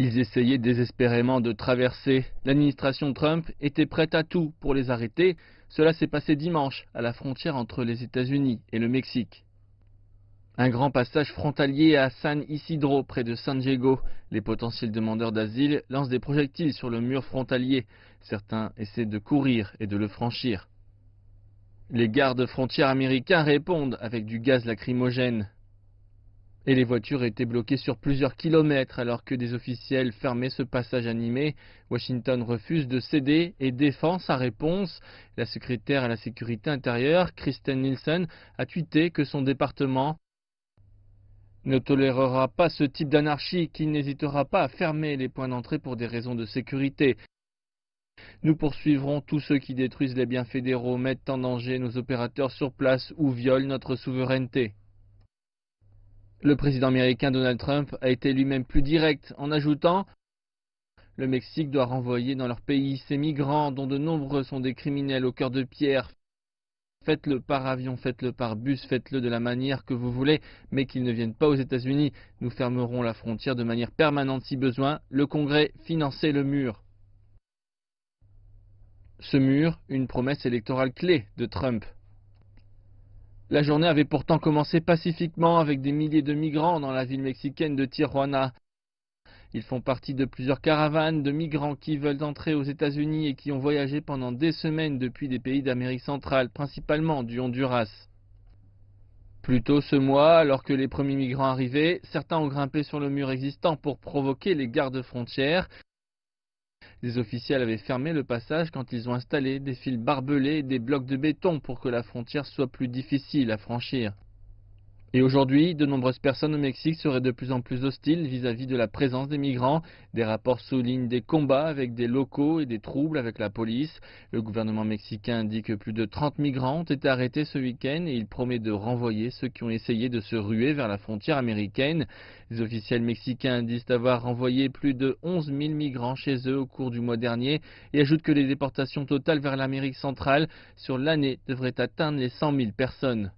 Ils essayaient désespérément de traverser. L'administration Trump était prête à tout pour les arrêter. Cela s'est passé dimanche à la frontière entre les États-Unis et le Mexique. Un grand passage frontalier à San Isidro, près de San Diego. Les potentiels demandeurs d'asile lancent des projectiles sur le mur frontalier. Certains essaient de courir et de le franchir. Les gardes frontières américains répondent avec du gaz lacrymogène. Et les voitures étaient bloquées sur plusieurs kilomètres alors que des officiels fermaient ce passage animé. Washington refuse de céder et défend sa réponse. La secrétaire à la sécurité intérieure, Kristen Nielsen, a tweeté que son département ne tolérera pas ce type d'anarchie, qu'il n'hésitera pas à fermer les points d'entrée pour des raisons de sécurité. Nous poursuivrons tous ceux qui détruisent les biens fédéraux, mettent en danger nos opérateurs sur place ou violent notre souveraineté. Le président américain Donald Trump a été lui-même plus direct en ajoutant « Le Mexique doit renvoyer dans leur pays ces migrants dont de nombreux sont des criminels au cœur de pierre. Faites-le par avion, faites-le par bus, faites-le de la manière que vous voulez, mais qu'ils ne viennent pas aux États-Unis. Nous fermerons la frontière de manière permanente si besoin. Le Congrès finançait le mur. » Ce mur, une promesse électorale clé de Trump. La journée avait pourtant commencé pacifiquement avec des milliers de migrants dans la ville mexicaine de Tijuana. Ils font partie de plusieurs caravanes de migrants qui veulent entrer aux États-Unis et qui ont voyagé pendant des semaines depuis des pays d'Amérique centrale, principalement du Honduras. Plus tôt ce mois, alors que les premiers migrants arrivaient, certains ont grimpé sur le mur existant pour provoquer les gardes frontières. Les officiels avaient fermé le passage quand ils ont installé des fils barbelés et des blocs de béton pour que la frontière soit plus difficile à franchir. Et aujourd'hui, de nombreuses personnes au Mexique seraient de plus en plus hostiles vis-à-vis de la présence des migrants. Des rapports soulignent des combats avec des locaux et des troubles avec la police. Le gouvernement mexicain dit que plus de 30 migrants ont été arrêtés ce week-end et il promet de renvoyer ceux qui ont essayé de se ruer vers la frontière américaine. Les officiels mexicains disent avoir renvoyé plus de 11 000 migrants chez eux au cours du mois dernier et ajoutent que les déportations totales vers l'Amérique centrale sur l'année devraient atteindre les 100 000 personnes.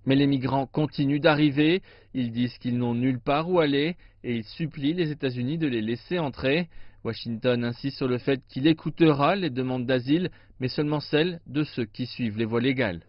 Mais les migrants continuent d'arriver, ils disent qu'ils n'ont nulle part où aller et ils supplient les États-Unis de les laisser entrer. Washington insiste sur le fait qu'il écoutera les demandes d'asile, mais seulement celles de ceux qui suivent les voies légales.